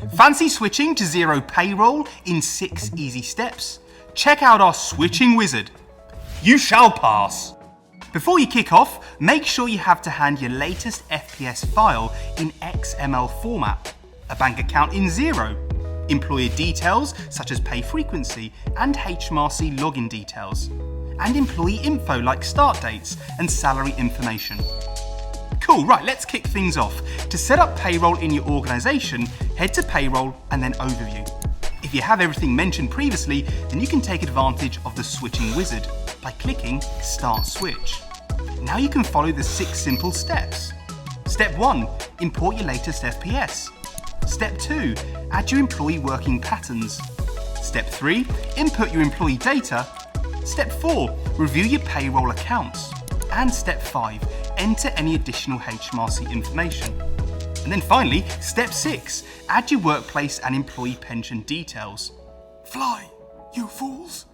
Fancy switching to Xero Payroll in 6 easy steps? Check out our switching wizard. You shall pass. Before you kick off, make sure you have to hand your latest FPS file in XML format, a bank account in Xero, employer details such as pay frequency and HMRC login details, and employee info like start dates and salary information. Cool, right, let's kick things off. To set up payroll in your organisation, head to Payroll and then Overview. If you have everything mentioned previously, then you can take advantage of the switching wizard by clicking Start Switch. Now you can follow the 6 simple steps. Step 1, import your latest FPS. Step 2, add your employee working patterns. Step 3, input your employee data. Step 4, review your payroll accounts. And Step 5, enter any additional HMRC information. And then finally, Step 6, add your workplace and employee pension details. Fly, you fools!